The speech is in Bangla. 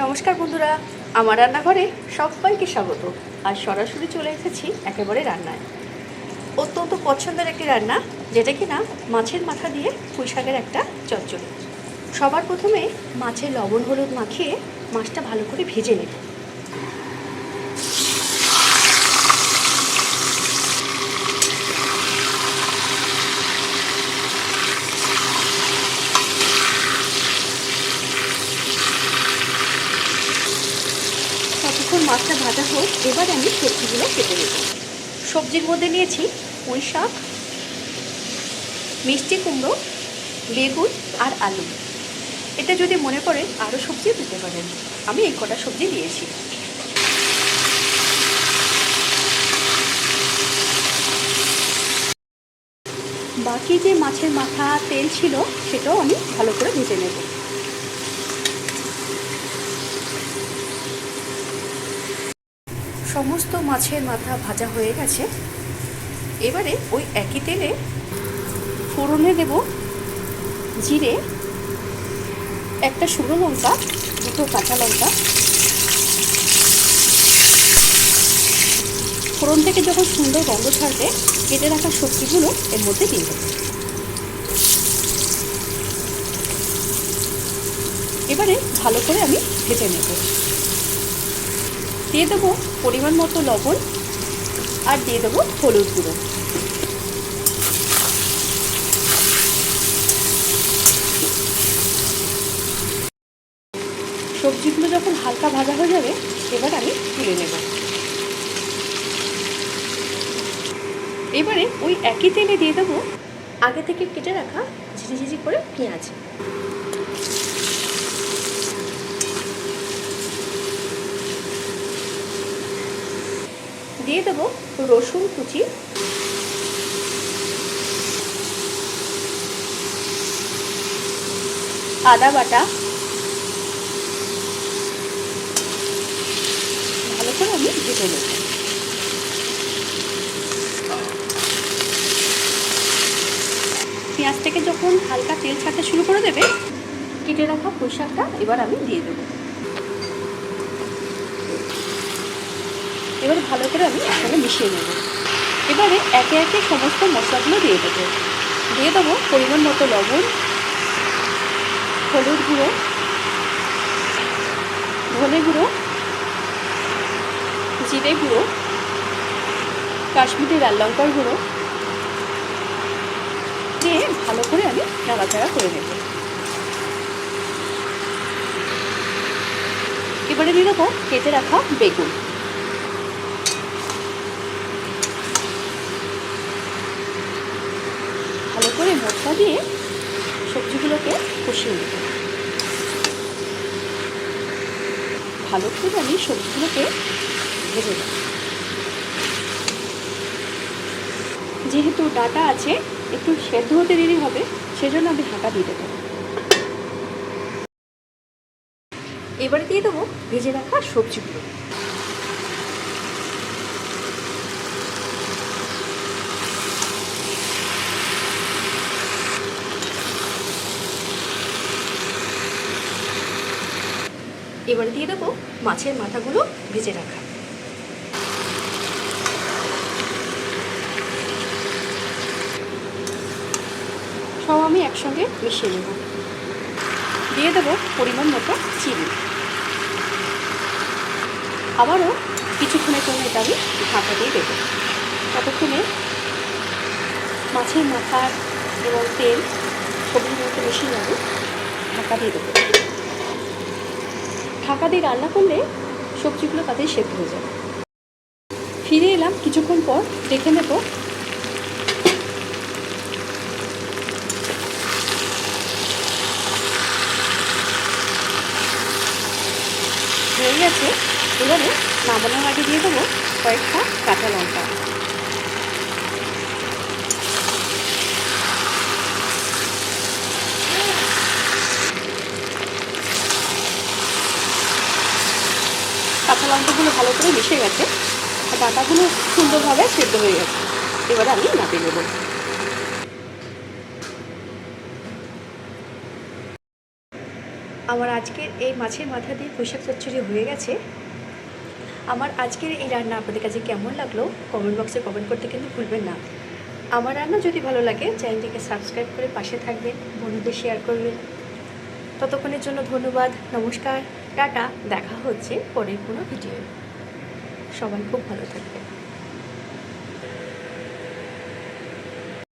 নমস্কার বন্ধুরা, আমার রান্নাঘরে সবাইকে স্বাগত। আর সরাসরি চলে এসেছি একেবারে রান্নায়। অত্যন্ত পছন্দের একটি রান্না, যেটা কিনা মাছের মাথা দিয়ে পুঁই শাকের একটা চচ্চড়ি। সবার প্রথমে মাছে লবণ হলুদ মাখিয়ে মাছটা ভালো করে ভেজে নেব। ততক্ষণ মাছটা ভাজা হোক, এবার আমি সবজিগুলো কেটে নেব। সবজির মধ্যে নিয়েছি পুঁই শাক, মিষ্টি কুমড়ো, বেগুন আর আলু। এতে যদি মনে করেন আরও সবজি দিতে পারেন, আমি এই কটা সবজি দিয়েছি। বাকি যে মাছের মাথা তেল ছিল সেটাও আমি ভালো করে ভেজে নেব। সমস্ত মাছের মাথা ভাজা হয়ে গেছে। এবারে ওই একই তেলে ফোড়নে দেব জিরে, একটা শুকনো লঙ্কা, দুটো কাঁচা লঙ্কা। ফোড়ন থেকে যখন সুন্দর গন্ধ ছাড়বে, কেটে রাখা সবজিগুলো এর মধ্যে দিয়ে দেবো। এবারে ভালো করে আমি ভেজে নেব। দিয়ে দেবো পরিমাণ মতো লবণ আর দিয়ে দেবো হলুদ গুঁড়ো। সবজিগুলো যখন হালকা ভাজা হয়ে যাবে, এবার আমি তুলে নেব। এবারে ওই একই তেলে দিয়ে দেবো আগে থেকে কেটে রাখা ঝিঝি করে পেঁয়াজ। দিয়ে দেবো রসুন কুচি, আদা বাটা। ভালো করে আমি ভেজে নেব। পেঁয়াজ থেকে যখন হালকা তেল ছাড়তে শুরু করে দেবে, কেটে রাখা পুঁই শাকটা এবার আমি দিয়ে দেবো। এবারে ভালো করে আমি একসঙ্গে মিশিয়ে নেব। এবারে একে একে সমস্ত মশলাগুলো দিয়ে দেবো। দিয়ে দেবো পরিমাণ মতো লবণ, হলুদ গুঁড়ো, ধনে গুঁড়ো, জিরে গুঁড়ো, কাশ্মীরি লাল লঙ্কার গুঁড়ো দিয়ে ভালো করে আমি নাড়াচাড়া করে নেব। এবারে দিয়ে দেবো কেটে রাখা বেগুন। ভালো করে মশলা দিয়ে সবজিগুলোকে কষিয়ে নেব। ভালো করে আমি সবজিগুলোকে ভেজে নেব। যেহেতু ডাঁটা আছে, একটু সেদ্ধ হতে দেরি হবে, সেজন্য আমি ঢাকা দিয়ে দেবো। এবারে দিয়ে দেবো ভেজে রাখা সবজিগুলো। এবারে দিয়ে দেবো মাছের মাথাগুলো ভেজে রাখা। সব আমি একসঙ্গে মিশিয়ে নেব। দিয়ে দেবো পরিমাণ মতো চিনি। আবারও কিছুক্ষণের জন্য এটা আমি ঢাকা দিয়ে দেবো। ততক্ষণে মাছের মাথার এবং তেল সবজির মধ্যে মিশিয়ে যাবে। ঢাকা দিয়ে দেবো। ঢাকা দিয়ে রান্না করলে সবজিগুলো তাতেই সেদ্ধ হয়ে যাবে। ফিরে এলাম কিছুক্ষণ পর, দেখে নেব হয়ে গেছে। এবারে নামানোর আগে দিয়ে দেবো কয়েকটা কাঁচা লঙ্কা। কাঁচা লঙ্কাগুলো ভালো করে মিশে গেছে, আর ডাঁটাগুলো সুন্দরভাবে সেদ্ধ হয়ে গেছে। এবারে আমি নামিয়ে নেব। আমার আজকের এই মাছের মাথা দিয়ে পুঁইশাক চচ্চড়ি হয়ে গেছে। আমার আজকের এই রান্না আপনাদের কাছে কেমন লাগলো কমেন্ট বক্সে কমেন্ট করতে কিন্তু ভুলবেন না। আমার রান্না যদি ভালো লাগে চ্যানেলটিকে সাবস্ক্রাইব করে পাশে থাকবেন, বন্ধুদের শেয়ার করবেন। ততক্ষণের জন্য ধন্যবাদ, নমস্কার, টাটা। দেখা হচ্ছে পরের কোনো ভিডিও। সবাই খুব ভালো থাকবেন।